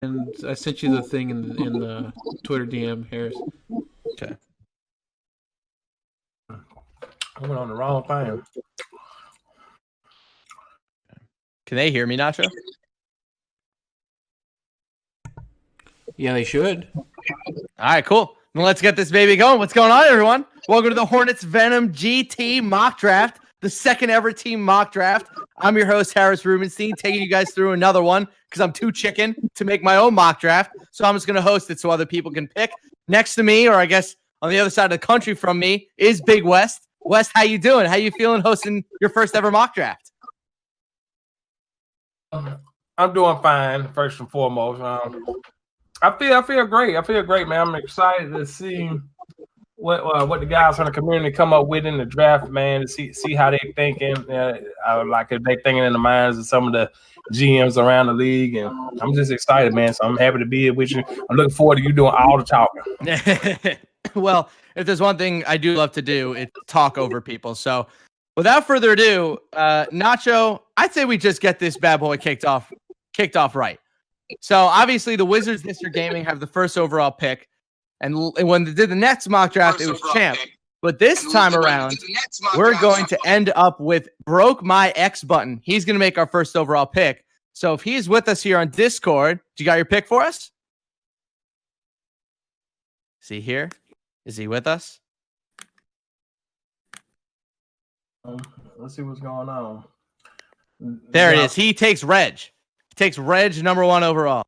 and I sent you the thing in the Twitter DM, Harris. Okay. I went on the wrong thing. Can they hear me, Nacho? Yeah, they should. All right, cool. Well, let's get this baby going. What's going on, everyone? Welcome to the Hornets Venom GT mock draft, the second ever team mock draft. I'm your host, Harris Rubenstein, taking you guys through another one because I'm too chicken to make my own mock draft. So I'm just going to host it so other people can pick. Next to me, or I guess on the other side of the country from me, is Big West. West, how you doing? How you feeling hosting your first ever mock draft? I'm doing fine, first and foremost. I feel great. I feel great, man. I'm excited to see what the guys from the community come up with in the draft, man. To see how they thinking. Like if they thinking in the minds of some of the GMs around the league, and I'm just excited, man. So I'm happy to be here with you. I'm looking forward to you doing all the talking. Well, if there's one thing I do love to do, it's talk over people. So without further ado, Nacho, I'd say we just get this bad boy kicked off right. So obviously the Wizards this year gaming have the first overall pick. And when they did the Nets mock draft, it was champ. But this time around, we're going to end up with Broke My X button. He's going to make our first overall pick. So if he's with us here on Discord, do you got your pick for us? Is he here? Is he with us? Let's see what's going on. There it is. He takes Reg. He takes Reg number 1 overall.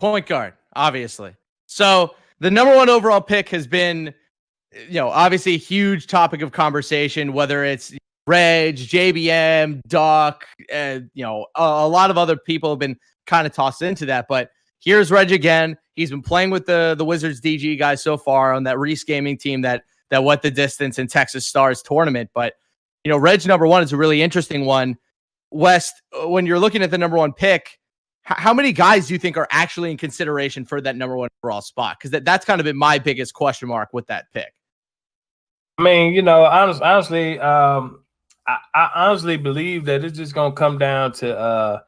Point guard, obviously. So the number 1 overall pick has been, obviously a huge topic of conversation, whether it's Reg, JBM, Doc, a lot of other people have been kind of tossed into that. But here's Reg again. He's been playing with the Wizards DG guys so far on that Reese Gaming team that went the distance in Texas Stars tournament. But, Reg number 1 is a really interesting one. West, when you're looking at the number 1 pick, how many guys do you think are actually in consideration for that number 1 overall spot? Because that's kind of been my biggest question mark with that pick. I mean, honestly, I honestly believe that it's just gonna come down to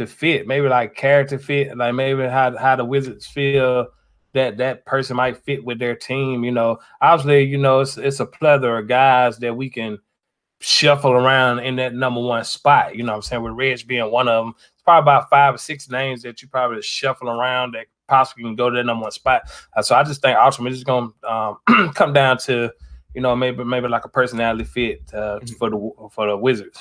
fit, maybe like character fit, like maybe how the Wizards feel that person might fit with their team. Obviously, it's a plethora of guys that we can shuffle around in that number 1 spot. You know what I'm saying? With Reg being one of them, it's probably about 5 or 6 names that you probably shuffle around that possibly can go to that number 1 spot. So I just think ultimately it's going to come down to, maybe like a personality fit for the Wizards.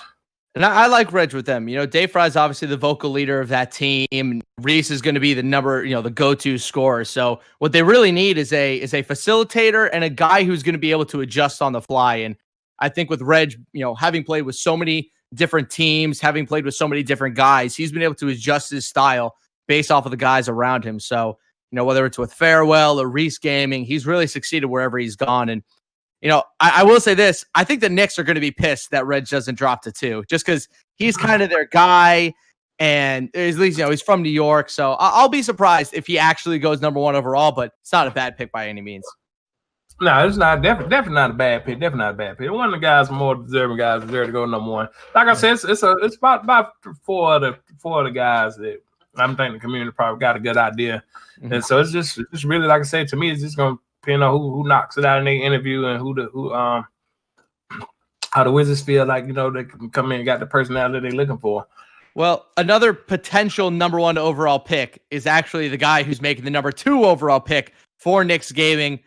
And I like Reg with them. Dave Fry's obviously the vocal leader of that team. Reese is going to be the go-to scorer. So what they really need is a facilitator and a guy who's going to be able to adjust on the fly. And I think with Reg, having played with so many different teams, having played with so many different guys, he's been able to adjust his style based off of the guys around him. So, whether it's with Farewell or Reese Gaming, he's really succeeded wherever he's gone. And, I will say this, I think the Knicks are going to be pissed that Reg doesn't drop to 2, just because he's kind of their guy. And at least, he's from New York. So I'll be surprised if he actually goes number 1 overall, but it's not a bad pick by any means. No, it's not definitely not a bad pick. Definitely not a bad pick. One of the guys, more deserving guys, deserve to go number 1. Like I said, it's about 4 of the guys that I'm thinking the community probably got a good idea. Mm-hmm. And so it's really, like I said, to me, it's just gonna depend on who knocks it out in their interview and how the Wizards feel like they can come in and got the personality they're looking for. Well, another potential number 1 overall pick is actually the guy who's making the number 2 overall pick for Knicks Gaming.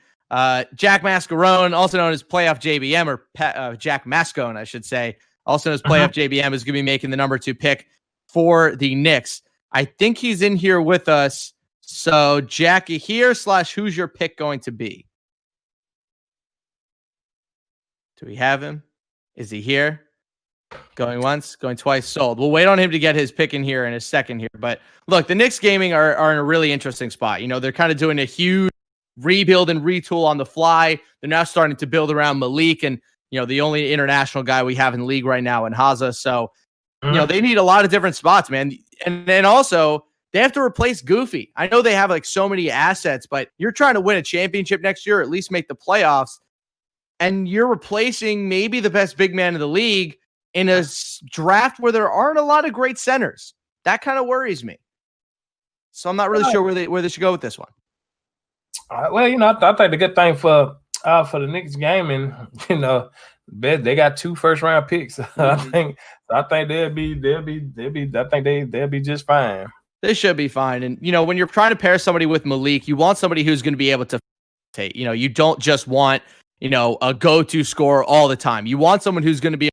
Jack Mascarone, also known as Playoff JBM, or Jack Mascone, I should say, also known as Playoff JBM, is going to be making the number 2 pick for the Knicks. I think he's in here with us. So, Jackie here / who's your pick going to be? Do we have him? Is he here? Going once, going twice, sold. We'll wait on him to get his pick in here in a second here. But look, the Knicks Gaming are in a really interesting spot. They're kind of doing a huge rebuild and retool on the fly. They're now starting to build around Malik and, the only international guy we have in the league right now in Haza. So, they need a lot of different spots, man. And then also they have to replace Goofy. I know they have like so many assets, but you're trying to win a championship next year, or at least make the playoffs. And you're replacing maybe the best big man in the league in a draft where there aren't a lot of great centers. That kind of worries me. So I'm not really sure where they should go with this one. Well, I think the good thing for the Knicks game, and they got 2 first-round picks. Mm-hmm. I think they'll be just fine. They should be fine. And when you're trying to pair somebody with Malik, you want somebody who's going to be able to facilitate. You don't just want a go-to scorer all the time. You want someone who's going to be able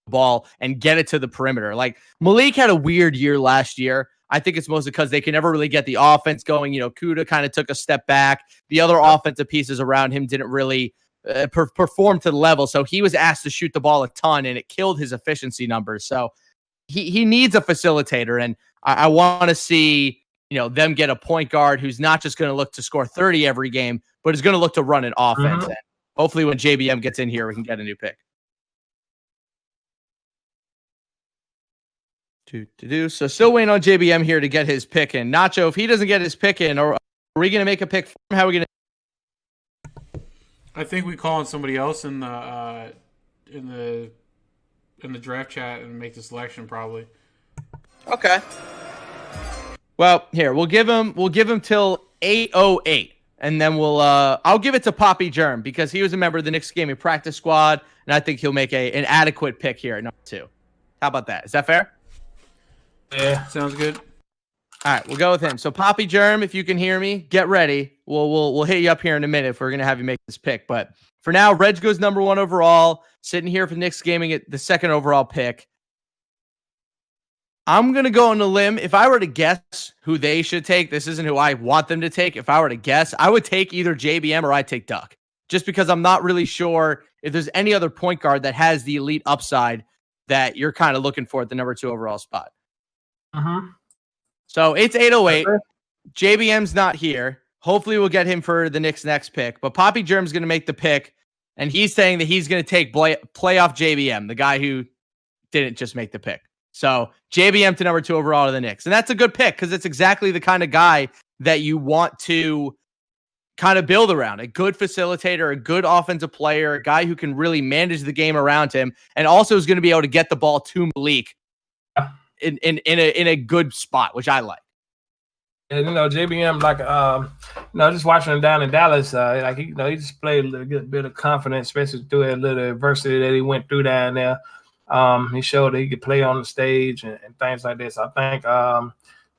to ball and get it to the perimeter. Like Malik had a weird year last year. I think it's mostly because they can never really get the offense going. Kuda kind of took a step back. The other offensive pieces around him didn't really perform to the level. So he was asked to shoot the ball a ton, and it killed his efficiency numbers. So he needs a facilitator, and I want to see them get a point guard who's not just going to look to score 30 every game, but is going to look to run an offense. And hopefully, when JBM gets in here, we can get a new pick. So still waiting on JBM here to get his pick in. Nacho, if he doesn't get his pick in, are we going to make a pick for him? How are we going to? I think we call on somebody else in the draft chat and make the selection probably. Okay. Well, here we'll give him till 8:08, and then I'll give it to Poppy Germ because he was a member of the Knicks gaming practice squad, and I think he'll make an adequate pick here at number 2. How about that? Is that fair? Yeah, sounds good. All right, we'll go with him. So Poppy Germ, if you can hear me, get ready. We'll hit you up here in a minute if we're gonna have you make this pick. But for now, Reg goes number 1 overall, sitting here for Knicks gaming at the 2nd overall pick. I'm gonna go on a limb. If I were to guess who they should take, this isn't who I want them to take. If I were to guess, I would take either JBM or I'd take Duck. Just because I'm not really sure if there's any other point guard that has the elite upside that you're kind of looking for at the number 2 overall spot. So it's 8:08. JBM's not here. Hopefully we'll get him for the Knicks' next pick. But Poppy Germ's going to make the pick, and he's saying that he's going to take playoff JBM, the guy who didn't just make the pick. So JBM to number 2 overall to the Knicks. And that's a good pick because it's exactly the kind of guy that you want to kind of build around. A good facilitator, a good offensive player, a guy who can really manage the game around him, and also is going to be able to get the ball to Malik in a good spot, which I like. And JBM, just watching him down in Dallas, he just played a little good bit of confidence, especially through that little adversity that he went through down there. He showed that he could play on the stage and things like this. I think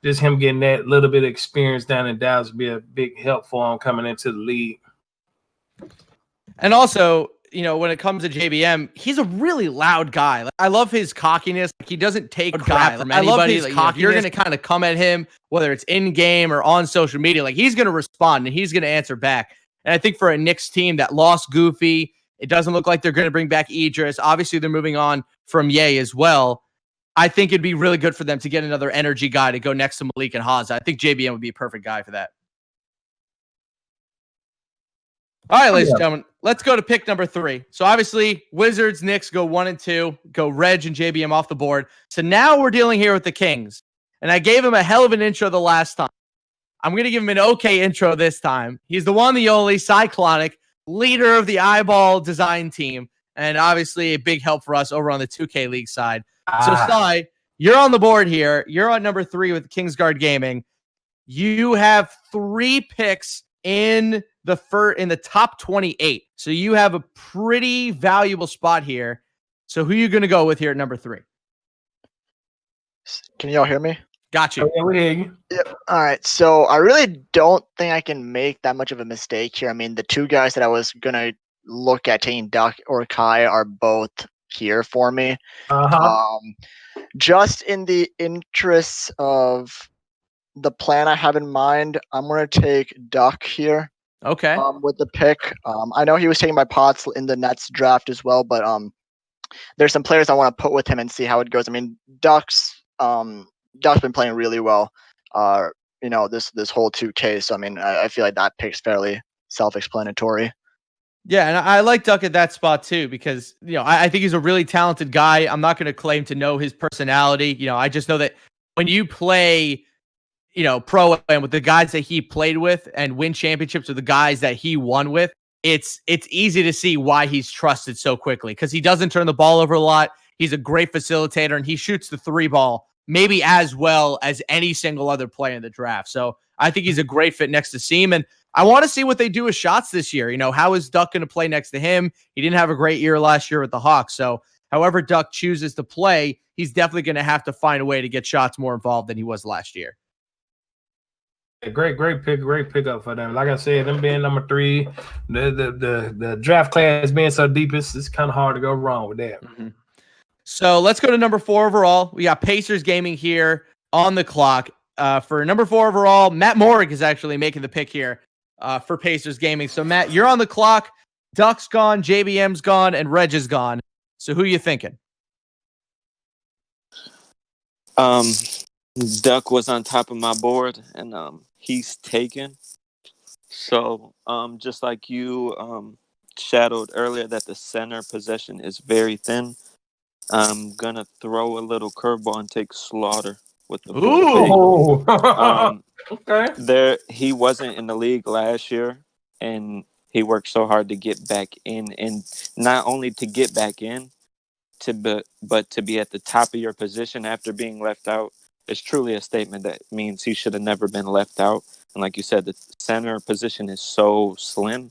just him getting that little bit of experience down in Dallas would be a big help for him coming into the league. And also, when it comes to JBM, he's a really loud guy. I love his cockiness. He doesn't take crap from anybody. I love his cockiness. You're going to kind of come at him, whether it's in game or on social media. He's going to respond and he's going to answer back. And I think for a Knicks team that lost Goofy, it doesn't look like they're going to bring back Idris. Obviously, they're moving on from Ye as well. I think it'd be really good for them to get another energy guy to go next to Malik and Haas. I think JBM would be a perfect guy for that. All right, ladies and gentlemen, let's go to pick number 3. So obviously, Wizards, Knicks go 1 and 2, go Reg and JBM off the board. So now we're dealing here with the Kings. And I gave him a hell of an intro the last time. I'm going to give him an okay intro this time. He's the one, the only, Cyclonic, leader of the Eyeball design team. And obviously a big help for us over on the 2K League side. So Cy, you're on the board here. You're on number 3 with Kingsguard Gaming. You have 3 picks in the top 28. So you have a pretty valuable spot here. So who are you going to go with here at number 3? Can y'all hear me? Got you. Yeah, we hear you. Yep. All right. So I really don't think I can make that much of a mistake here. I mean, the 2 guys that I was going to look at taking, Duck or Kai, are both here for me. Just in the interests of the plan I have in mind, I'm going to take Duck here. Okay. With the pick. I know he was taking my pots in the Nets draft as well, but there's some players I want to put with him and see how it goes. I mean, Duck's been playing really well, this whole 2K. So I mean, I feel like that pick's fairly self-explanatory. Yeah, and I like Duck at that spot too because I think he's a really talented guy. I'm not going to claim to know his personality. I just know that when you play, pro and with the guys that he played with and win championships with the guys that he won with, it's easy to see why he's trusted so quickly because he doesn't turn the ball over a lot. He's a great facilitator and he shoots the 3 ball maybe as well as any single other player in the draft. So I think he's a great fit next to Seam. And I want to see what they do with shots this year. How is Duck going to play next to him? He didn't have a great year last year with the Hawks. So however Duck chooses to play, he's definitely going to have to find a way to get shots more involved than he was last year. Great pickup for them. Like I said, them being number 3, the draft class being so deep, it's kind of hard to go wrong with that. Mm-hmm. So let's go to number 4 overall. We got Pacers Gaming here on the clock. For number 4 overall, Matt Morig is actually making the pick here for Pacers Gaming. So Matt, you're on the clock. Duck's gone, JBM's gone, and Reg is gone. So who are you thinking? Duck was on top of my board, and he's taken. So just like you shadowed earlier that the center position is very thin, I'm going to throw a little curveball and take Slaughter with the Ooh. Okay. He wasn't in the league last year, and he worked so hard to get back in, and not only to get back in, but to be at the top of your position after being left out. It's truly a statement that means he should have never been left out. And like you said, the center position is so slim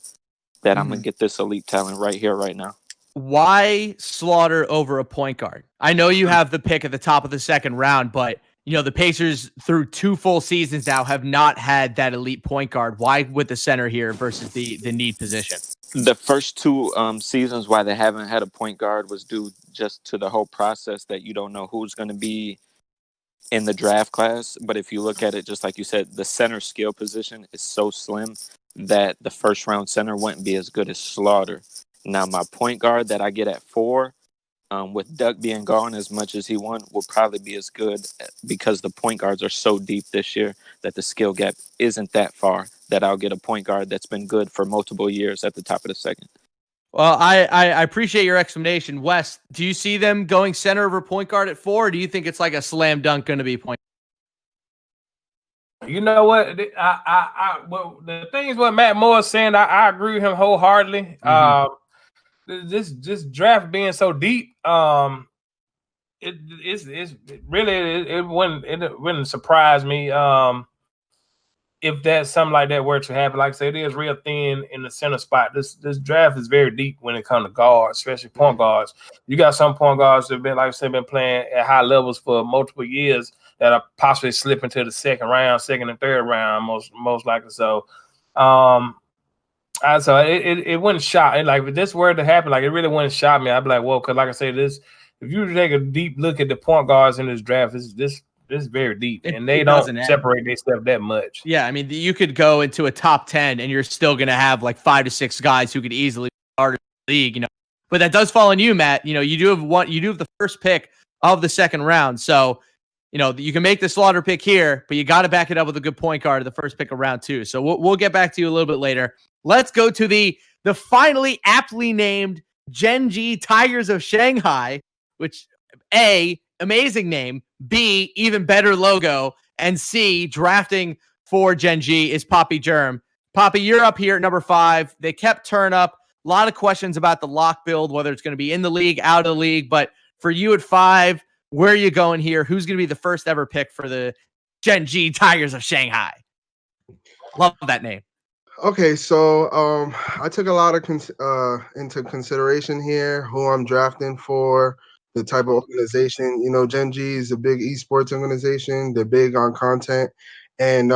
that I'm going to get this elite talent right here, right now. Why Slaughter over a point guard? I know you have the pick at the top of the second round, but the Pacers through 2 full seasons now have not had that elite point guard. Why with the center here versus the need position? The first 2 seasons why they haven't had a point guard was due just to the whole process that you don't know who's going to be in the draft class. But if you look at it, just like you said, the center skill position is so slim that the first round center wouldn't be as good as Slaughter. Now, my point guard that I get at 4, with Duck being gone as much as he won, will probably be as good because the point guards are so deep this year that the skill gap isn't that far that I'll get a point guard that's been good for multiple years at the top of the second. Well, I appreciate your explanation. Wes, do you see them going center over point guard at 4, or do you think it's like a slam dunk going to be point? You know what? Well, the things what Matt Moore is saying, I agree with him wholeheartedly. Mm-hmm. This draft being so deep, it wouldn't surprise me if that something like that were to happen. Like I said, it is real thin in the center spot. This draft is very deep when it comes to guards, especially point guards. You got some point guards that have been, like I said, been playing at high levels for multiple years that are possibly slipping to the second and third round, most likely. So, so it wouldn't shock. And like if this were to happen, like it really wouldn't shock me. I'd be like, whoa, because like I said, this if you take a deep look at the point guards in this draft, this is very deep, and they don't separate themselves that much. Yeah, I mean, you could go into a top 10, and you're still going to have like 5 to 6 guys who could easily start in the league, But that does fall on you, Matt. You do have the first pick of the second round, so you can make the Slaughter pick here, but you got to back it up with a good point guard at the first pick of round 2. So we'll get back to you a little bit later. Let's go to the finally aptly named Gen G Tigers of Shanghai, which A, amazing name, B, even better logo, and C, drafting for Gen G is Poppy Germ. Poppy, you're up here at number 5. They kept turn up. A lot of questions about the lock build, whether it's going to be in the league, out of the league. But for you at 5, where are you going here? Who's going to be the first ever pick for the Gen G Tigers of Shanghai? Love that name. Okay, so I took a lot of into consideration here who I'm drafting for, the type of organization. Gen G is a big esports organization. They're big on content. And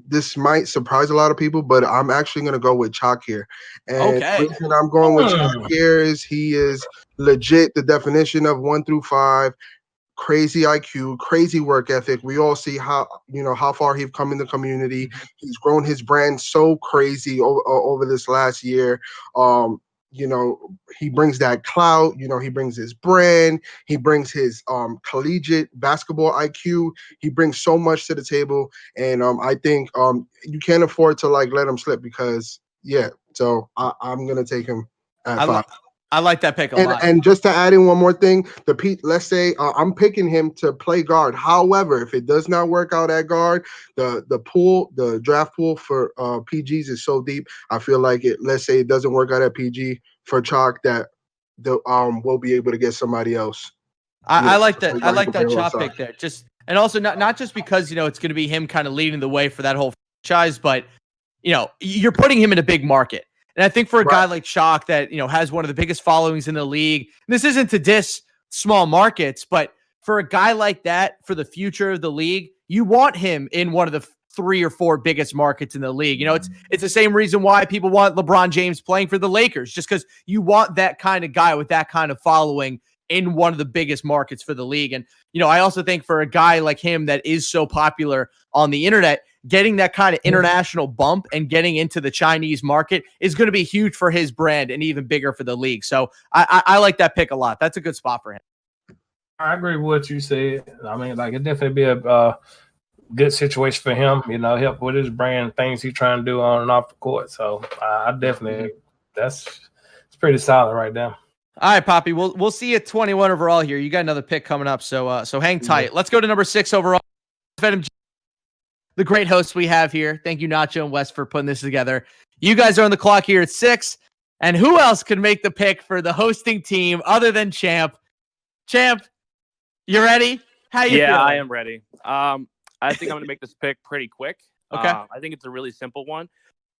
this might surprise a lot of people, but I'm actually going to go with Chalk here. And the reason I'm going with Chalk here is he is legit the definition of 1 through 5. Crazy IQ, crazy work ethic. We all see how far he's come in the community. He's grown his brand so crazy over this last year. He brings that clout. He brings his brand. He brings his collegiate basketball IQ. He brings so much to the table, and I think you can't afford to let him slip because So I'm gonna take him at 5. I like that pick a lot. And just to add in one more thing, let's say I'm picking him to play guard. However, if it does not work out at guard, the draft pool for PGs is so deep. I feel like let's say it doesn't work out at PG for Chalk, that we'll be able to get somebody else. I like that. I like that Chalk pick there. Just And also not just because, it's going to be him kind of leading the way for that whole franchise, but, you're putting him in a big market. And I think for a guy like Shock that, has one of the biggest followings in the league, and this isn't to diss small markets, but for a guy like that, for the future of the league, you want him in one of the 3 or 4 biggest markets in the league. It's the same reason why people want LeBron James playing for the Lakers, just because you want that kind of guy with that kind of following in one of the biggest markets for the league. And, I also think for a guy like him that is so popular on the internet, getting that kind of international bump and getting into the Chinese market is going to be huge for his brand and even bigger for the league. So I like that pick a lot. That's a good spot for him. I agree with what you said. I mean, like, it definitely be a good situation for him, help with his brand, things he's trying to do on and off the court. So I definitely, it's pretty solid right there. All right, Poppy, we'll see you at 21 overall here. You got another pick coming up, so hang tight. Let's go to number 6 overall. The great hosts we have here. Thank you, Nacho and Wes, for putting this together. You guys are on the clock here at 6. And who else could make the pick for the hosting team other than Champ? Champ, you ready? How you feeling? I am ready. I think I'm going to make this pick pretty quick. Okay. I think it's a really simple one.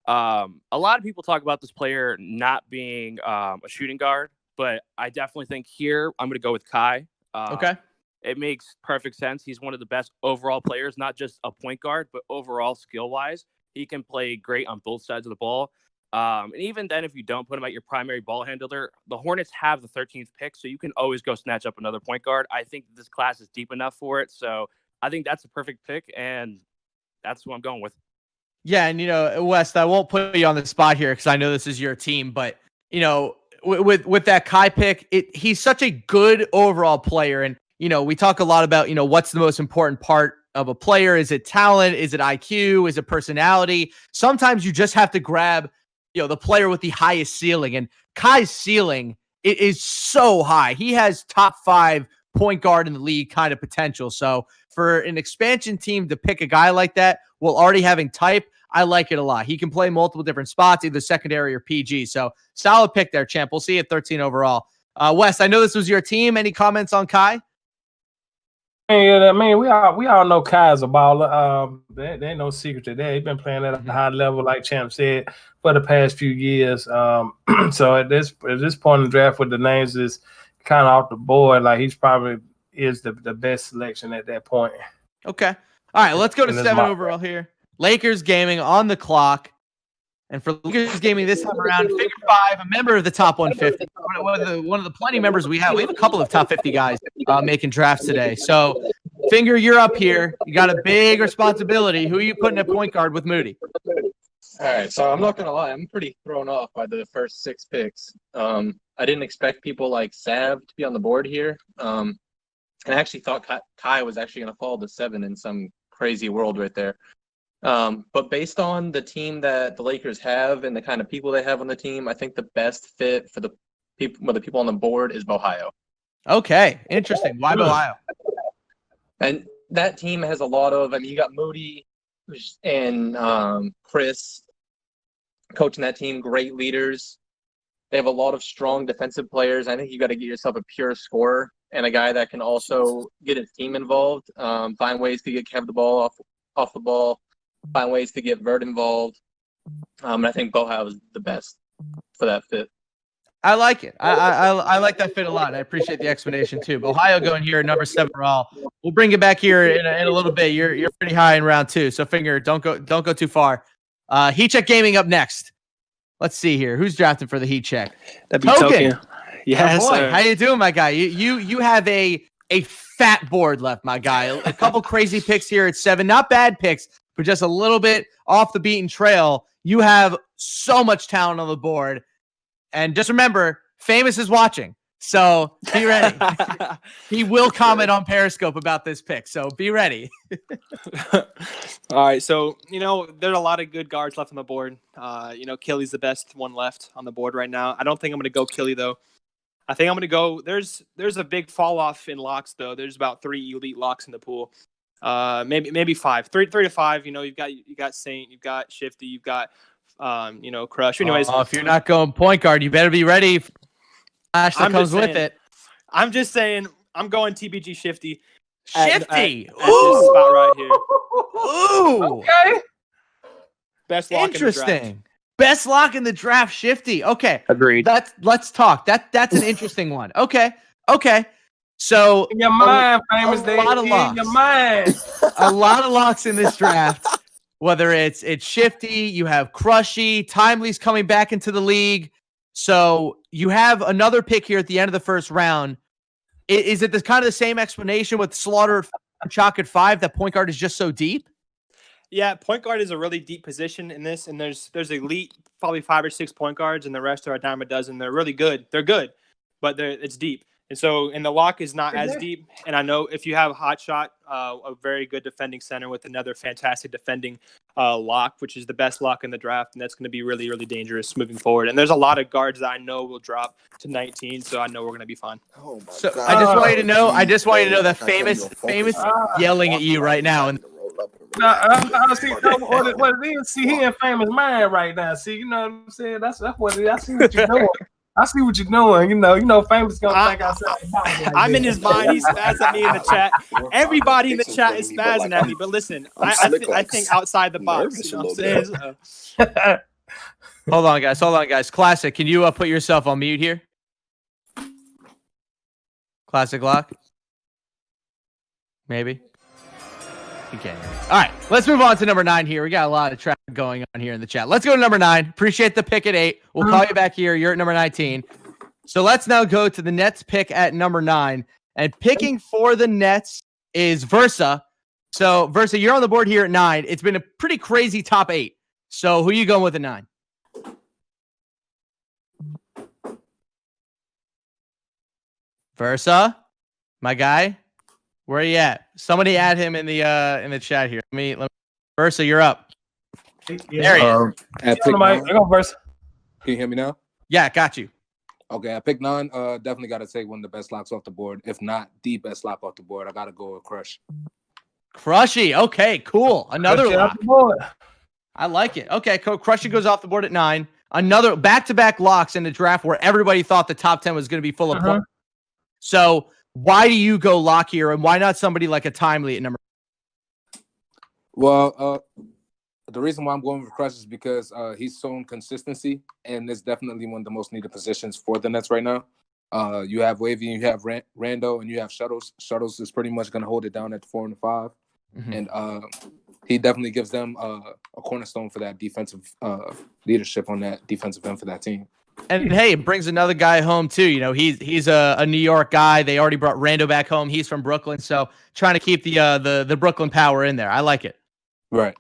A lot of people talk about this player not being a shooting guard, but I definitely think here I'm going to go with Kai. Okay. It makes perfect sense. He's one of the best overall players, not just a point guard, but overall skill-wise. He can play great on both sides of the ball. And even then, if you don't put him at your primary ball handler, the Hornets have the 13th pick, so you can always go snatch up another point guard. I think this class is deep enough for it, so I think that's a perfect pick, and that's who I'm going with. Yeah, and, Wes, I won't put you on the spot here because I know this is your team, but, with that Kai pick, he's such a good overall player, and, we talk a lot about, what's the most important part of a player. Is it talent? Is it IQ? Is it personality? Sometimes you just have to grab the player with the highest ceiling, and Kai's ceiling is so high. He has top 5 point guard in the league kind of potential. So for an expansion team to pick a guy like that while already having type, I like it a lot. He can play multiple different spots, either secondary or PG. So solid pick there, Champ. We'll see you at 13 overall. Wes, I know this was your team. Any comments on Kai? Yeah, I mean, we all know Kai's a baller. There ain't no secret to that. He's been playing at a high level, like Champ said, for the past few years. So at this point in the draft, with the names is kind of off the board, like he's probably is the best selection at that point. Okay. All right, let's go to 7 overall here. Lakers Gaming on the clock. And for Lakers Gaming this time around, Figure 5, a member of the top 150. One of the plenty members we have. We have a couple of top 50 guys making drafts today. So, Finger, you're up here. You got a big responsibility. Who are you putting at point guard with Moody? All right, so I'm not going to lie. I'm pretty thrown off by the first 6 picks. I didn't expect people like Sav to be on the board here. And I actually thought Kai was actually going to fall to 7 in some crazy world right there. But based on the team that the Lakers have and the kind of people they have on the team, I think the best fit for the people on the board is Ohio. Okay, interesting. Why Ohio? And that team has a lot of, you got Moody and Chris coaching that team, great leaders. They have a lot of strong defensive players. I think you got to get yourself a pure scorer and a guy that can also get his team involved, find ways to get Kev the ball off the ball, find ways to get Vert involved. And I think Ohio is the best for that fit. I like it. I like that fit a lot. I appreciate the explanation too. But Ohio going here at number 7 overall. We'll bring it back here in a little bit. You're pretty high in round 2, so Finger, don't go too far. Heat Check Gaming up next. Let's see here. Who's drafted for the Heat Check? That'd be Token. Yes. Oh boy, how you doing, my guy? You have a fat board left, my guy. A couple crazy picks here at 7. Not bad picks, but just a little bit off the beaten trail. You have so much talent on the board. And just remember, Famous is watching. So be ready. He will comment on Periscope about this pick. So be ready. All right. So, there's a lot of good guards left on the board. Killy's the best one left on the board right now. I don't think I'm going to go Killy, though. I think I'm going to go. There's a big fall off in locks, though. There's about 3 elite locks in the pool. Maybe 5. 3 to 5. You got Saint, you've got Shifty, you've got Crush. Anyways, if you're not going point guard, you better be ready. Flash that comes with it. I'm just saying, I'm going TBG Shifty. Shifty. At this spot right here. Ooh. Okay. Best lock in the draft. Interesting. Best lock in the draft, Shifty. Okay. Agreed. Let's talk. That's an interesting one. Okay. So In your mind, famous a day. lot of In locks. your mind. a lot of locks in this draft. Whether it's Shifty, you have Crushy, Timely's coming back into the league. So you have another pick here at the end of the first round. Is it kind of the same explanation with Slaughter and Chalk at 5 that point guard is just so deep? Yeah, point guard is a really deep position in this, and there's elite, probably 5 or 6 point guards, and the rest are a dime a dozen. They're really good. They're good, but it's deep. And so, the lock is not as deep. And I know if you have a hot shot, a very good defending center with another fantastic defending lock, which is the best lock in the draft, and that's going to be really, really dangerous moving forward. And there's a lot of guards that I know will drop to 19, so I know we're going to be fine. Oh my So God. I just want you to know. I just want you to know that I can't famous even focus. yelling at you right now. And I see what it is. See, he in famous mind right now. See, you know what I'm saying? That's what it is. I see what you're doing. I see what you're doing. You know, famous gonna think I said. I'm in his mind. He's spazzing at me in the chat. Everybody in the chat is spazzing at me. But listen, I think outside the box. You know what I'm saying? hold on, guys. Classic, can you put yourself on mute here? Classic lock. Maybe. You can't hear me. All right, let's move on to number 9 here. We got a lot of traffic going on here in the chat. Let's go to number 9. Appreciate the pick at 8. We'll call you back here. You're at number 19. So let's now go to the Nets pick at number 9. And picking for the Nets is Versa. So, Versa, you're on the board here at 9. It's been a pretty crazy top 8. So who are you going with at 9? Versa, my guy. Where are you at? Somebody add him in the chat here. Let me Versa, you're up. There he is. At pick 9, Go Versa. can you hear me now? Yeah, got you. Okay, at pick 9, definitely got to take one of the best locks off the board. If not the best lock off the board, I got to go with Crush. Crushy. Okay, cool. Another Crush it lock. off the board. I like it. Okay, cool. Crushy goes off the board at 9. Another back-to-back locks in the draft where everybody thought the top 10 was going to be full of points. So why do you go lock here, and why not somebody like a Timely at number? Well, the reason why I'm going with Crush is because he's shown consistency, and it's definitely one of the most needed positions for the Nets right now. You have Wavy, you have Rando, and you have Shuttles. Shuttles is pretty much going to hold it down at the 4 and 5, and he definitely gives them a cornerstone for that defensive leadership on that defensive end for that team. And hey, it brings another guy home too. You know, he's a New York guy. They already brought Rando back home. He's from Brooklyn, so trying to keep the Brooklyn power in there. I like it. Right.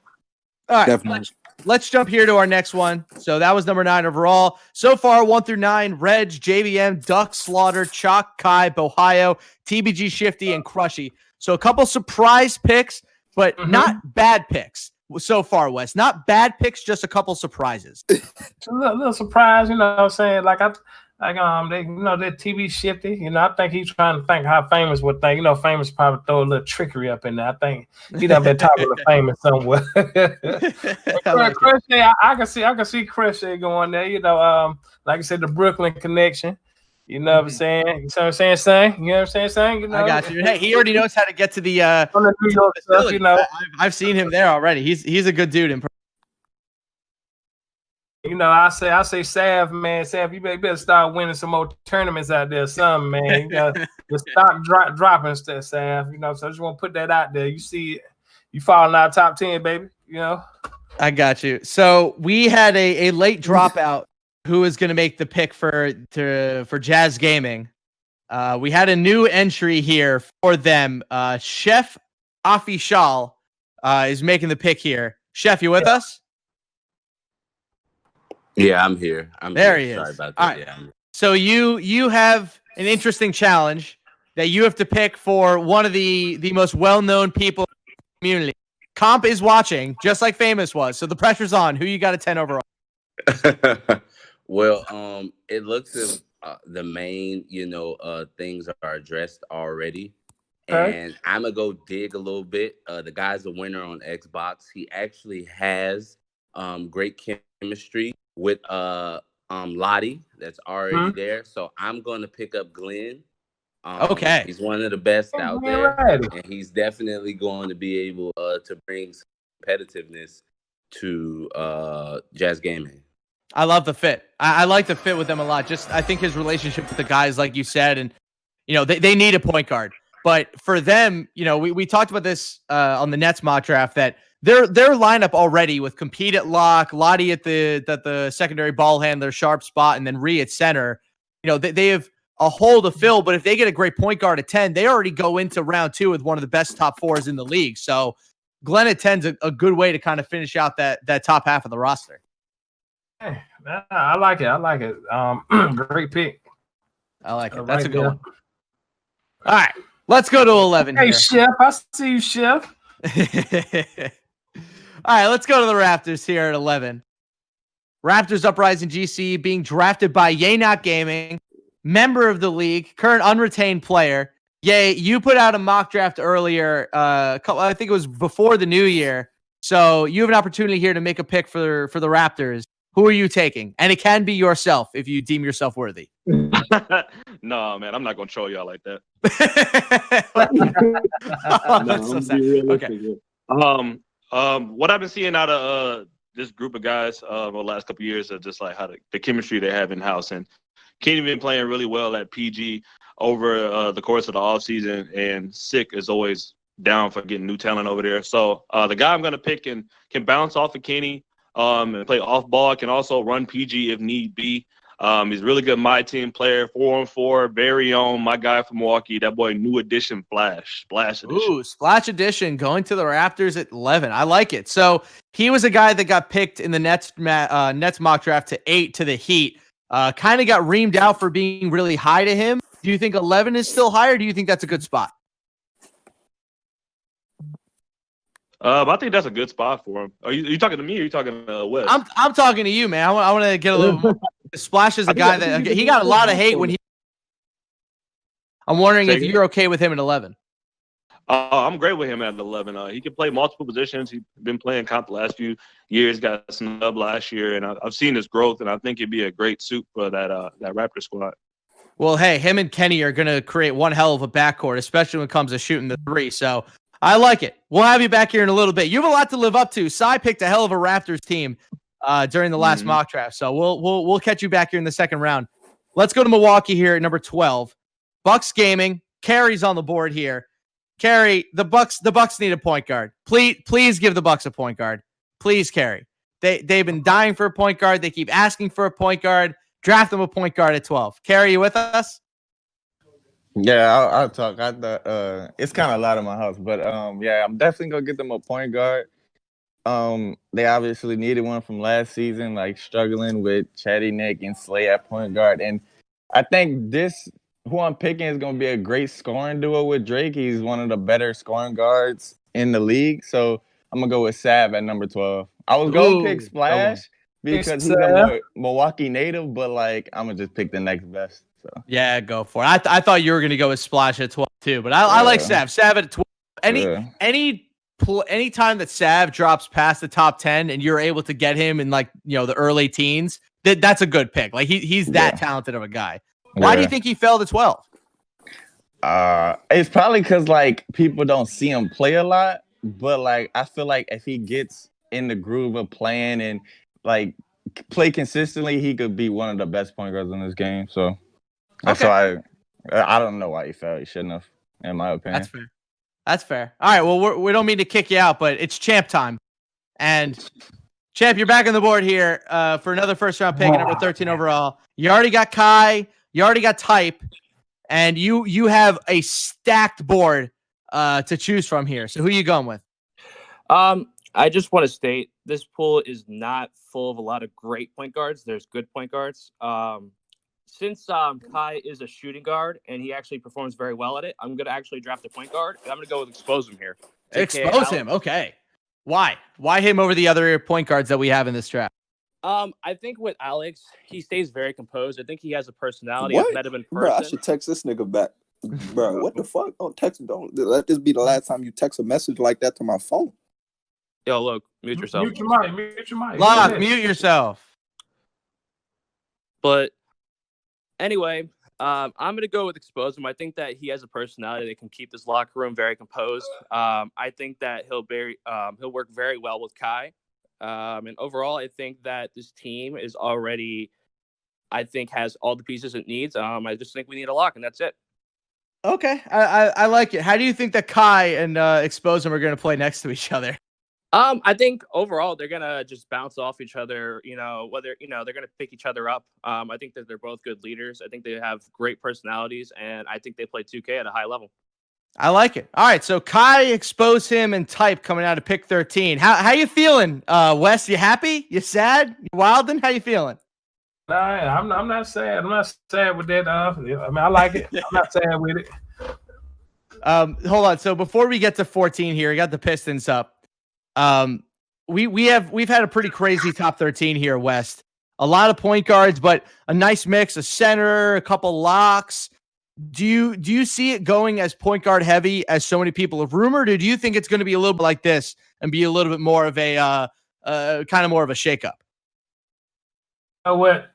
All right. Definitely. Let's jump here to our next one. So that was number 9 overall. So far, 1 through 9, Reg, JVM, Duck, Slaughter, Chalk, Kai, Bohio, TBG, Shifty, and Crushy. So a couple surprise picks, but not bad picks so far, Wes. Not bad picks, just a couple surprises. A little surprise, you know what I'm saying? Like they, you know, that TV Shifty, you know, I think he's trying to think how Famous would think. You know, Famous probably throw a little trickery up in there. I think he done been talking to Famous somewhere. Crochet, I can see Crochet going there. You know, like I said, the Brooklyn connection. You know what I'm saying? You know what I'm saying, son? You know what I'm saying? You know? I got you. Hey, he already knows how to get to the on the New York stuff, you know. I've seen him there already. He's a good dude in person. You know, I say, Sav, man, Sav, you better start winning some more tournaments out there, something, man. You got the stock dropping stuff, Sav. You know, so I just want to put that out there. You see, you falling out top 10, baby. You know. I got you. So we had a late dropout who is going to make the pick for Jazz Gaming. We had a new entry here for them. Chef Afishal is making the pick here. Chef, you with us? Yeah, I'm here. There he is. Sorry about that. All right. Yeah, So you have an interesting challenge that you have to pick for one of the most well-known people in the community. Comp is watching, just like Famous was. So the pressure's on. Who you got at 10 overall? Well, it looks as the main, things are addressed already. Okay. And I'm gonna go dig a little bit. The guy's a winner on Xbox. He actually has great chemistry with Lottie that's already there. So I'm gonna pick up Glenn Okay. He's one of the best out Man, there, ready. and he's definitely going to be able to bring some competitiveness to Jazz Gaming. I love the fit. I like the fit with them a lot. Just I think his relationship with the guys, like you said, and they need a point guard. But for them, we talked about this on the Nets mock draft that their lineup already with Compete at lock, Lottie at the secondary ball handler, sharp spot, and then Ree at center. They have a hole to fill. But if they get a great point guard at 10, they already go into round 2 with one of the best top 4s in the league. So Glenn at 10's a good way to kind of finish out that top half of the roster. Hey, I like it. Great pick. I like it. Right That's a good there. one. All right. Let's go to 11 Hey, here. Chef. I see you, Chef. All right, let's go to the Raptors here at 11. Raptors Uprising GC being drafted by Yay Not Gaming, member of the league, current unretained player. Yay, you put out a mock draft earlier. I think it was before the new year. So you have an opportunity here to make a pick for the Raptors. Who are you taking? And it can be yourself if you deem yourself worthy. No, man, I'm not gonna troll y'all like that. Oh, that's so sad. Okay. What I've been seeing out of this group of guys over the last couple of years are just like how the chemistry they have in house. And Kenny been playing really well at PG over the course of the offseason, and Sick is always down for getting new talent over there. So the guy I'm gonna pick can bounce off of Kenny and play off ball, can also run PG if need be. He's a really good my team player, 4-on-4, very own my guy from Milwaukee, that boy New Edition Splash Edition. Ooh, Splash Edition going to the Raptors at 11. I like it. So he was a guy that got picked in the Nets mock draft to 8 to the Heat. Kind of got reamed out for being really high to him. Do you think 11 is still high, or do you think that's a good spot? I think that's a good spot for him. Are you talking to me or are you talking to Wes? I'm talking to you, man. I want to get a little. Splash is a guy that he got a lot of hate when he. I'm wondering if you're okay with him at 11. I'm great with him at 11. He can play multiple positions. He's been playing the last few years. Got snubbed last year, and I've seen his growth, and I think he'd be a great suit for that Raptor squad. Well, hey, him and Kenny are going to create one hell of a backcourt, especially when it comes to shooting the three. So I like it. We'll have you back here in a little bit. You have a lot to live up to. Cy picked a hell of a Raptors team during the last mock draft, so we'll catch you back here in the second round. Let's go to Milwaukee here at number 12. Bucks Gaming. Carrie's on the board here. Carrie, the Bucks need a point guard. Please give the Bucks a point guard. Please, Carrie. They've been dying for a point guard. They keep asking for a point guard. Draft them a point guard at 12. Carrie, you with us? Yeah, I'll talk. I thought it's kind of loud in my house, but yeah, I'm definitely gonna get them a point guard. They obviously needed one from last season, like struggling with Chatty Nick and Slay at point guard, and I think who I'm picking is gonna be a great scoring duo with Drake. He's one of the better scoring guards in the league, so I'm gonna go with Sav at number 12. I was gonna pick Splash because he's a Milwaukee native, but like I'm gonna just pick the next best. So. Yeah, go for it. I thought you were going to go with Splash at 12 too, but I like Sav. Sav at 12. Any time that Sav drops past the top 10 and you're able to get him in like the early teens, that's a good pick. Like he's that talented of a guy. Why do you think he fell to 12? It's probably because like people don't see him play a lot, but like I feel like if he gets in the groove of playing and like play consistently, he could be one of the best point guards in this game. So. That's why I don't know why he fell. He shouldn't have, in my opinion. That's fair. All right. Well, we don't mean to kick you out, but it's champ time. And champ, you're back on the board here for another first round pick, number 13 overall. You already got Kai. You already got Type, and you have a stacked board to choose from here. So who are you going with? I just want to state this pool is not full of a lot of great point guards. There's good point guards. Since Kai is a shooting guard and he actually performs very well at it, I'm going to actually draft a point guard, and I'm going to go with Expose him here. Expose him. Okay. Why? Why him over the other point guards that we have in this draft? I think with Alex, he stays very composed. I think he has a personality. I've met him in person. Bro, I should text this nigga back. Bro, what the fuck? Don't text him. Don't let this be the last time you text a message like that to my phone. Yo, look, mute yourself. Mute your mic. Mute your mic. Lock, mute yourself. But anyway, I'm gonna go with expose him. I think that he has a personality that can keep this locker room very composed. I think that he'll work very well with Kai. And overall, I think that this team is already, I think, has all the pieces it needs. I just think we need a lock, and that's it. Okay, I like it. How do you think that Kai and expose him are going to play next to each other? I think overall they're gonna just bounce off each other. Whether they're gonna pick each other up. I think that they're both good leaders. I think they have great personalities, and I think they play 2K at a high level. I like it. All right, so Kai, expose him, and Type coming out of pick 13. How you feeling, Wes? You happy? You sad? You wildin'? How you feeling? Nah, I'm not sad. I'm not sad with that. I mean, I like it. I'm not sad with it. Hold on. So before we get to 14 here, I got the Pistons up. We've had a pretty crazy top 13 here, West. A lot of point guards, but a nice mix, a center, a couple locks. Do you see it going as point guard heavy as so many people have rumored, or do you think it's going to be a little bit like this and be a little bit more of a kind of more of a shakeup? You know what?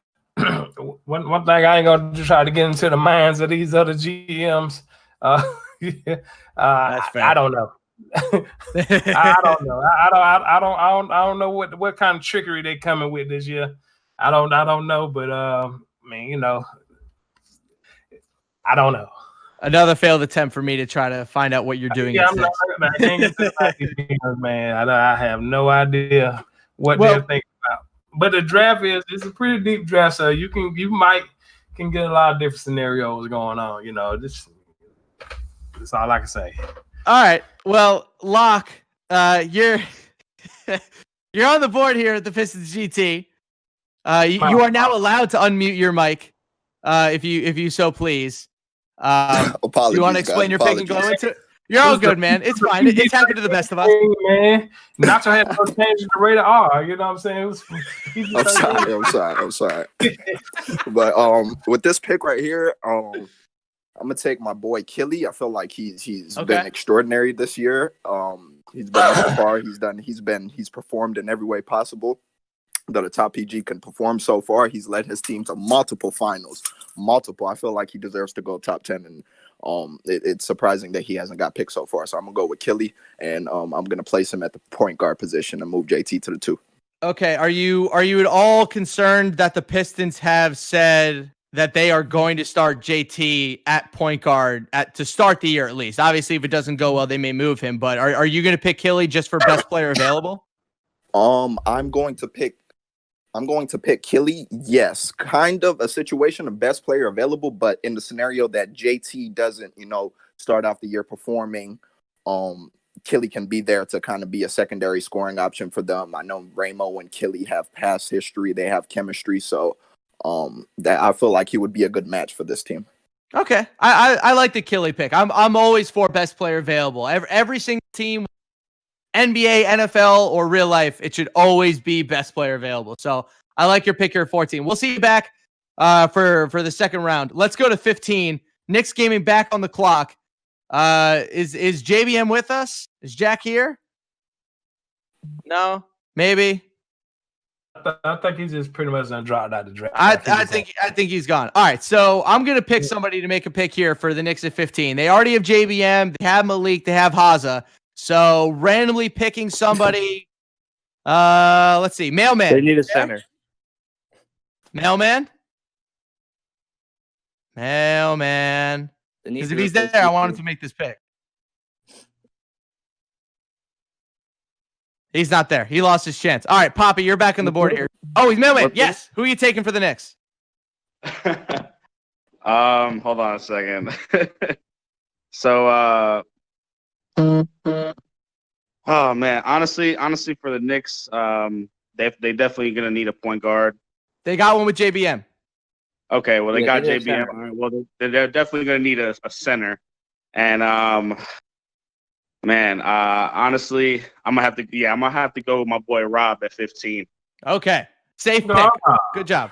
One thing I ain't gonna try to get into the minds of these other GMs. That's fair. I don't know. I don't know. I don't know what kind of trickery they coming with this year. I don't know, but I mean, I don't know. Another failed attempt for me to try to find out what you're doing. Yeah, I can't get to the man. I have no idea what they're thinking about. But the draft it's a pretty deep draft, so you might get a lot of different scenarios going on. That's all I can say. All right. Well, Locke, you're on the board here at the Pistons GT. You are now allowed to unmute your mic, if you so please. Apologies, you want to explain your pick and go into it? You're all good, man. It's fine. It's happened to the best of us. Man, Nacho had no change in the rated R. You know what I'm saying? I'm sorry. But with this pick right here, I'm gonna take my boy Killy. I feel like he's been extraordinary this year. He's been so far. He's performed in every way possible that a top PG can perform so far. He's led his team to multiple finals. I feel like he deserves to go top 10, and it's surprising that he hasn't got picked so far. So I'm gonna go with Killy, and I'm gonna place him at the point guard position and move JT to the 2. Okay. Are you at all concerned that the Pistons have said that they are going to start JT at point guard to start the year at least? Obviously, if it doesn't go well, they may move him. But are you going to pick Killy just for best player available? I'm going to pick Killy. Yes, kind of a situation of best player available, but in the scenario that JT doesn't, start off the year performing, Killy can be there to kind of be a secondary scoring option for them. I know Ramo and Killy have past history; they have chemistry, so that I feel like he would be a good match for this team. Okay, I like the Killy pick. I'm always for best player available. Every single team, NBA, NFL, or real life, it should always be best player available. So I like your pick here at 14. We'll see you back for the second round. Let's go to 15. Knicks gaming back on the clock. Is JBM with us? Is Jack here? No, maybe. I think he's just pretty much done dropped out the draft. I think he's gone. All right, so I'm gonna pick somebody to make a pick here for the Knicks at 15. They already have JBM, they have Malik, they have Haza. So randomly picking somebody. Let's see. Mailman. They need a center. Mailman. Because if he's there, I want him to make this pick. He's not there. He lost his chance. All right, Poppy, you're back on the board here. Oh, he's Mailman. Yes. Who are you taking for the Knicks? Hold on a second. So, oh man, honestly, for the Knicks, they definitely gonna need a point guard. They got one with JBM. Okay, well they got JBM. All right, well, they're definitely gonna need a center, and honestly, I'm gonna have to go with my boy Rob at 15. Okay, safe pick. Good job.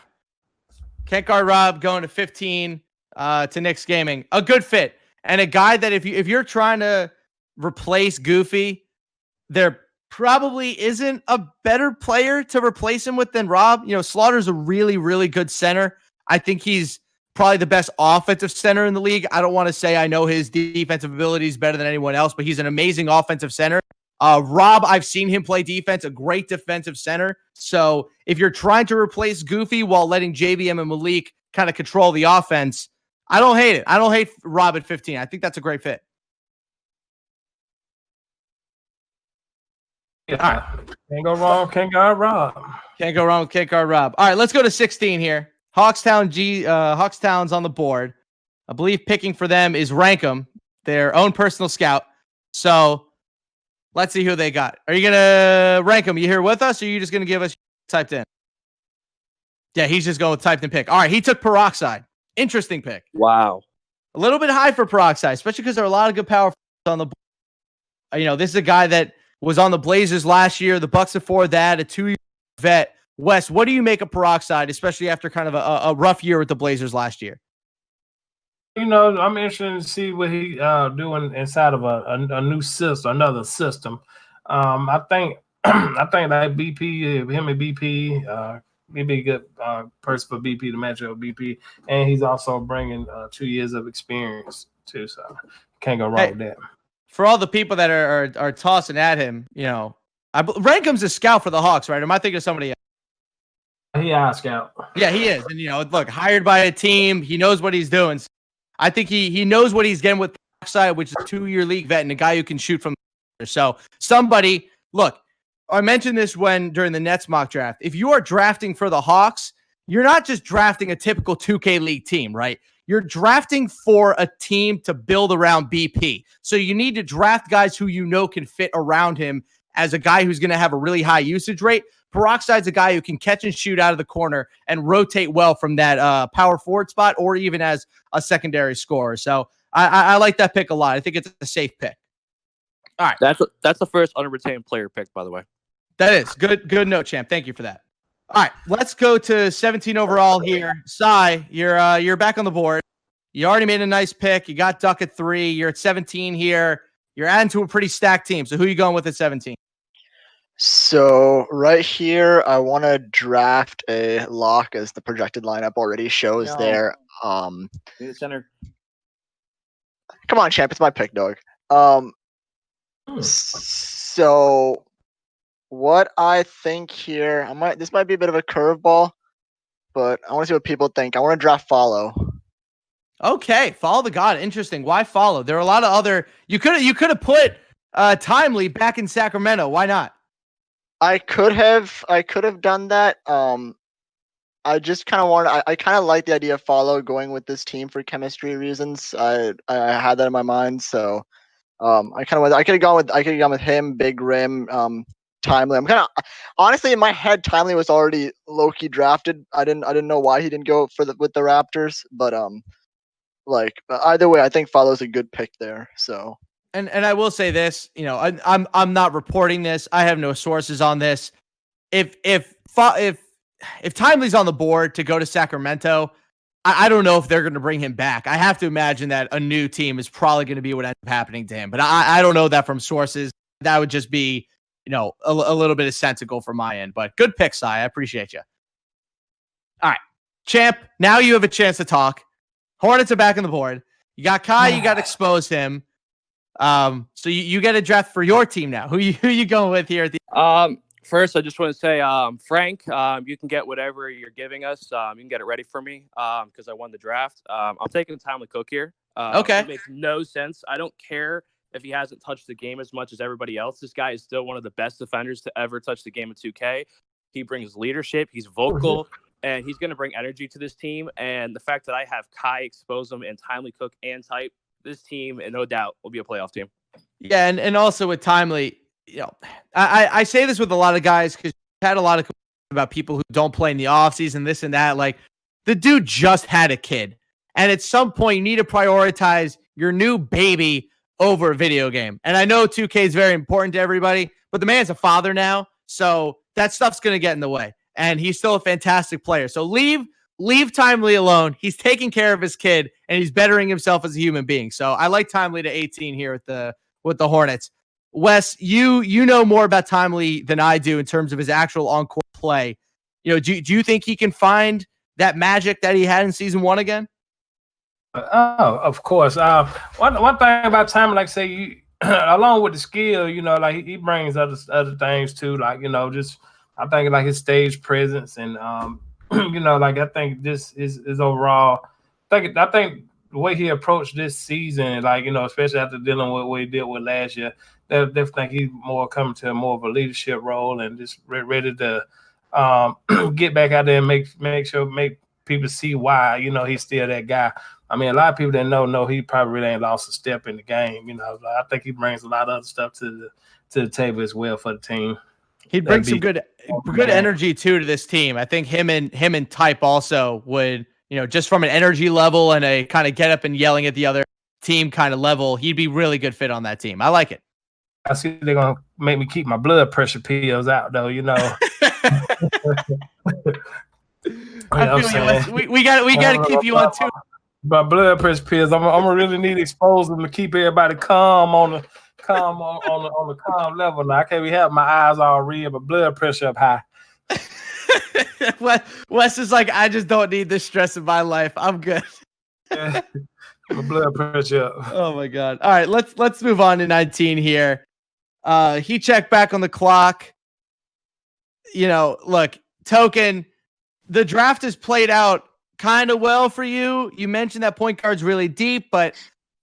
Can't guard Rob going to 15 to Knicks gaming. A good fit and a guy that if you're trying to replace Goofy, there probably isn't a better player to replace him with than Rob. Slaughter's a really, really good center. I think he's probably the best offensive center in the league. I don't want to say I know his defensive abilities better than anyone else, but he's an amazing offensive center. Rob, I've seen him play defense, a great defensive center. So if you're trying to replace Goofy while letting JBM and Malik kind of control the offense, I don't hate it. I don't hate Rob at 15. I think that's a great fit. Yeah. Can't go wrong. Can't go wrong. Can't go wrong with kick guard Rob. All right, let's go to 16 here. Hawkstown's on the board. I believe picking for them is Rankum, their own personal scout. So let's see who they got. Are you gonna Rankum? You here with us, or are you just gonna give us typed in? Yeah, he's just going with typed in pick. All right, he took Peroxide. Interesting pick. Wow. A little bit high for Peroxide, especially because there are a lot of good power on the board. This is a guy that was on the Blazers last year, the Bucks before that, a 2-year vet. Wes, what do you make of Peroxide, especially after kind of a rough year with the Blazers last year? I'm interested to see what he doing inside of a new system, another system. I think that BP, him and BP, he'd be a good person for BP to match up with BP, and he's also bringing 2 years of experience too. So can't go wrong with that. For all the people that are tossing at him, Rankum's a scout for the Hawks, right? Am I thinking of somebody else? Yeah, scout. Yeah, he is. And look, hired by a team, he knows what he's doing. So I think he knows what he's getting with Peroxide, which is a 2-year league vet and a guy who can shoot from there. So somebody, look, I mentioned this during the Nets mock draft. If you are drafting for the Hawks, you're not just drafting a typical 2K league team, right? You're drafting for a team to build around BP. So you need to draft guys who can fit around him as a guy who's going to have a really high usage rate. Peroxide's a guy who can catch and shoot out of the corner and rotate well from that power forward spot or even as a secondary scorer. So I like that pick a lot. I think it's a safe pick. All right. That's the first unretained player pick, by the way. That is good note, champ. Thank you for that. All right, let's go to 17 overall here. Cy, you're back on the board. You already made a nice pick. You got Duck at 3. You're at 17 here. You're adding to a pretty stacked team. So who are you going with at 17? So right here, I want to draft a lock as the projected lineup already shows there. Need a center. Come on, champ. It's my pick, dog. So what I think here, this might be a bit of a curveball, but I want to see what people think. I want to draft Follow. Okay, Follow the God. Interesting. Why Follow? There are a lot of other. You could have put Timely back in Sacramento. Why not? I could have done that. I just kind of I kind of like the idea of Follow going with this team for chemistry reasons. I had that in my mind, so I could have gone with him, Big Rim, Timely. I'm kind of honestly in my head, Timely was already low-key drafted. I didn't know why he didn't go with the Raptors, but either way, I think Follow's a good pick there. So. And I will say this, I'm not reporting this. I have no sources on this. If Timely's on the board to go to Sacramento, I don't know if they're going to bring him back. I have to imagine that a new team is probably going to be what ends up happening to him. But I don't know that from sources. That would just be, a little bit of sensical from my end. But good pick, Cy. I appreciate you. All right, champ. Now you have a chance to talk. Hornets are back on the board. You got Kai. You got to expose him. So you get a draft for your team now. Who you going with here at the First, I just want to say, Frank, you can get whatever you're giving us. You can get it ready for me because I won the draft. I'm taking Timely Cook here. Okay. It makes no sense. I don't care if he hasn't touched the game as much as everybody else. This guy is still one of the best defenders to ever touch the game of 2K. He brings leadership. He's vocal. And he's going to bring energy to this team. And the fact that I have Kai, Expose him, and Timely Cook and Type, this team, and no doubt, will be a playoff team. Yeah, and also with Timely, I say this with a lot of guys because I've had a lot of about people who don't play in the offseason, this and that. Like, the dude just had a kid. And at some point, you need to prioritize your new baby over a video game. And I know 2K is very important to everybody, but the man's a father now, so that stuff's going to get in the way. And he's still a fantastic player. So leave Timely alone. He's taking care of his kid, and he's bettering himself as a human being. So I like Timely to 18 here with the Hornets. Wes, you know more about Timely than I do in terms of his actual on-court play. Do you think he can find that magic that he had in season 1 again? Oh, of course. One thing about Timon, like say you, along with the skill, like he brings other things too. Like just I think like his stage presence and like I think this is overall. I think the way he approached this season, like especially after dealing with what he did with last year, definitely think he's more coming to more of a leadership role and just ready to get back out there and make people see why he's still that guy. I mean, a lot of people that know he probably really ain't lost a step in the game. I think he brings a lot of other stuff to the table as well for the team. He'd bring some good energy too to this team. I think him and Type also would, just from an energy level and a kind of get up and yelling at the other team kind of level, he'd be really good fit on that team. I like it. I see they're gonna make me keep my blood pressure pills out though. I feel we got to keep you on too. My blood pressure pills. I'm gonna really need to expose them to keep everybody calm on the calm level. Now I can't be having my eyes all red, but blood pressure up high. Wes is like, I just don't need this stress in my life. I'm good. My blood pressure up. Oh my god. All right, let's move on to 19 here. He checked back on the clock. Look, Token, the draft has played out kind of well for you. You mentioned that point guard's really deep, but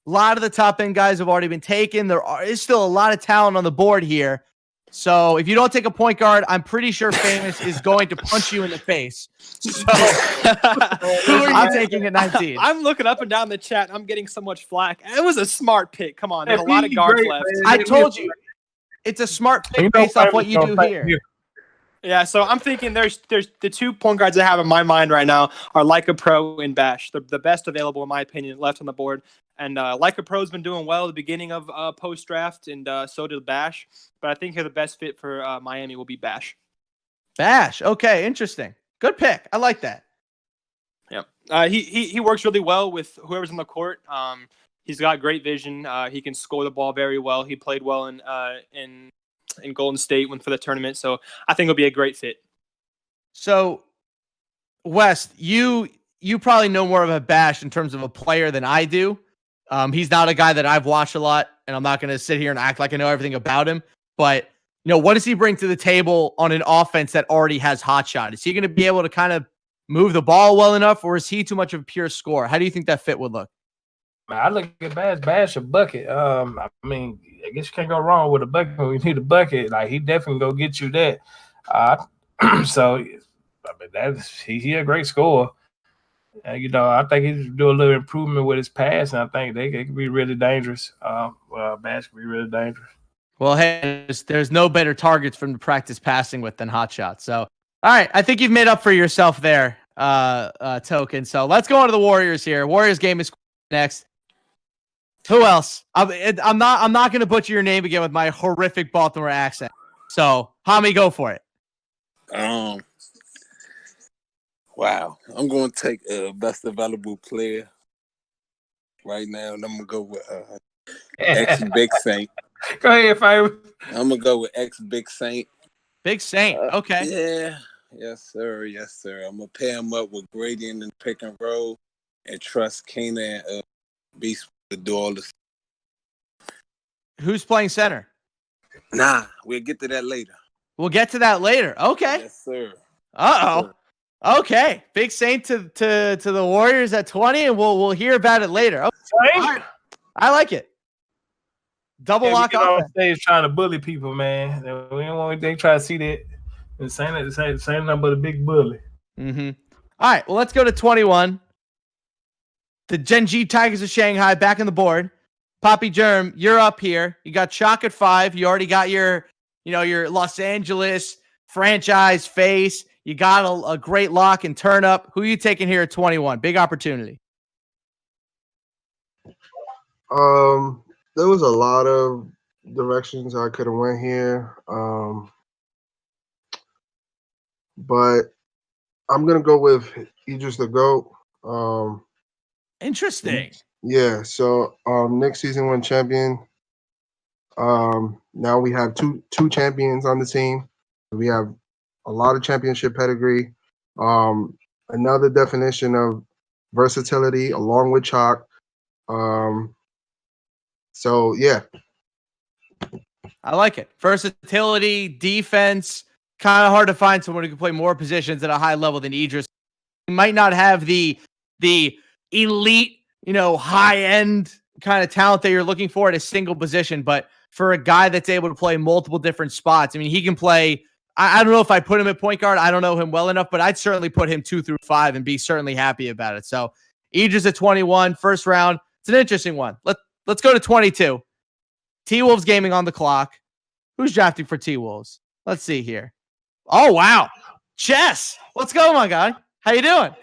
a lot of the top end guys have already been taken. There is still a lot of talent on the board here. So if you don't take a point guard, I'm pretty sure Famous is going to punch you in the face. So who are you taking at 19? I'm looking up and down the chat. I'm getting so much flack. It was a smart pick. Come on, there's a lot of guards left. I told you, it's a smart pick based off what you do here. Yeah, so I'm thinking there's the 2 point guards I have in my mind right now are Leica Pro and Bash. They're the best available, in my opinion, left on the board. And Leica Pro's been doing well at the beginning of post-draft, and so did Bash. But I think the best fit for Miami will be Bash. Bash, okay, interesting. Good pick. I like that. Yeah, he works really well with whoever's on the court. He's got great vision. He can score the ball very well. He played well in Golden State for the tournament, so I think it'll be a great fit. So, West, you probably know more of a Bash in terms of a player than I do. He's not a guy that I've watched a lot, and I'm not going to sit here and act like I know everything about him. But what does he bring to the table on an offense that already has hot shot? Is he going to be able to kind of move the ball well enough, or is he too much of a pure scorer? How do you think that fit would look? I look at Bash a bucket. I mean, I guess you can't go wrong with a bucket when you need a bucket. Like he definitely go get you that. So I mean, he a great scorer. I think he's do a little improvement with his pass, and I think they could be really dangerous. Bash could be really dangerous. Well, hey, there's no better targets from the practice passing with than hot shots. So, all right, I think you've made up for yourself there, Token. So let's go on to the Warriors here. Warriors game is next. Who else? I'm not going to butcher your name again with my horrific Baltimore accent. So, Hami, go for it. Wow. I'm going to take best available player right now, and I'm going to go with ex-Big Saint. Go ahead, Fire. I'm going to go with ex-Big Saint. Big Saint, okay. Yeah. Yes, sir. Yes, sir. I'm going to pair him up with Grady in the pick and roll and trust Keenan and Beast to do all this. Who's playing center? Nah, we'll get to that later. We'll get to that later. Okay. Yes, sir. Uh-oh. Okay. Big Saint to the Warriors at 20, and we'll hear about it later. Okay. Right. I like it. Double lock on stage trying to bully people, man. They try to see that. The same number the big bully. Mm-hmm. All right. Well, let's go to 21. The Genji Tigers of Shanghai back on the board. Poppy Germ, you're up here. You got Chalk at 5. You already got your Los Angeles franchise face. You got a great lock and turn up. Who are you taking here at 21? Big opportunity. There was a lot of directions I could have went here. But I'm gonna go with Idris the GOAT. Interesting. Yeah, so next season 1 champion. Now we have two champions on the team. We have a lot of championship pedigree. Another definition of versatility, along with Chalk. So yeah. I like it. Versatility, defense. Kind of hard to find someone who can play more positions at a high level than Idris. He might not have the elite, high end kind of talent that you're looking for at a single position, but for a guy that's able to play multiple different spots, I mean, he can play. I don't know if I put him at point guard. I don't know him well enough, but I'd certainly put him 2 through 5 and be certainly happy about it. So Idris at 21, first round. It's an interesting one. Let's go to 22. T-Wolves gaming on the clock. Who's drafting for T-Wolves? Let's see here. Oh, wow. Chess. Let's go, my guy. How you doing?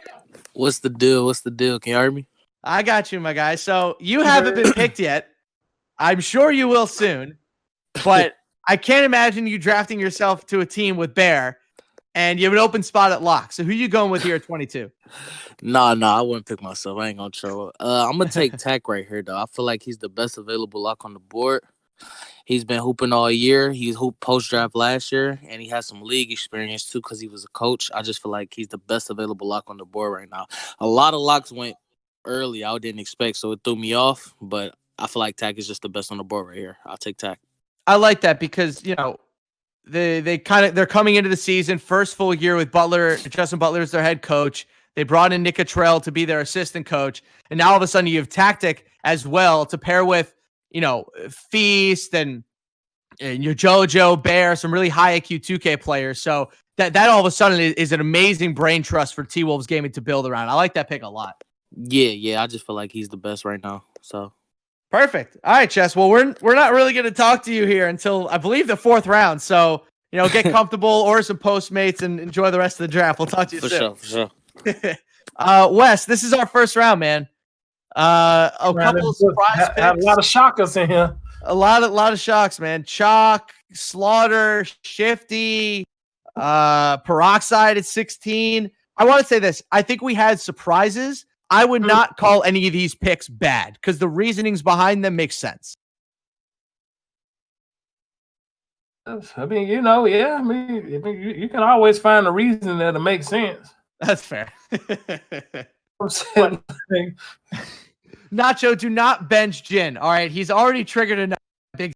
What's the deal? What's the deal? Can you hear me? I got you, my guy. So you haven't been picked yet. I'm sure you will soon. But I can't imagine you drafting yourself to a team with Bear, and you have an open spot at lock. So who you going with here at 22? Nah, I wouldn't pick myself. I ain't gonna trouble. I'm gonna take Tack right here, though. I feel like he's the best available lock on the board. He's been hooping all year. He hooped post-draft last year, and he has some league experience, too, because he was a coach. I just feel like he's the best available lock on the board right now. A lot of locks went early. I didn't expect, so it threw me off. But I feel like Tack is just the best on the board right here. I'll take Tack. I like that because, they're coming into the season, first full year with Butler. Justin Butler is their head coach. They brought in Nick Cottrell to be their assistant coach. And now all of a sudden you have Tactic as well to pair with, Feast and your JoJo, Bear, some really high IQ 2K players. So that all of a sudden is an amazing brain trust for T-Wolves gaming to build around. I like that pick a lot. Yeah. I just feel like he's the best right now. So perfect. All right, Chess. Well, we're not really going to talk to you here until I believe the 4th round. So, get comfortable, order some Postmates, and enjoy the rest of the draft. We'll talk to you soon. For sure. Wes, this is our first round, man. Couple of surprise picks. A lot of shockers in here. A lot of shocks, man. Chalk, Slaughter, Shifty, Peroxide at 16. I want to say this. I think we had surprises. I would not call any of these picks bad because the reasonings behind them make sense. I mean, you can always find a reason that'll make sense. That's fair. Nacho, do not bench Jin. All right, he's already triggered enough.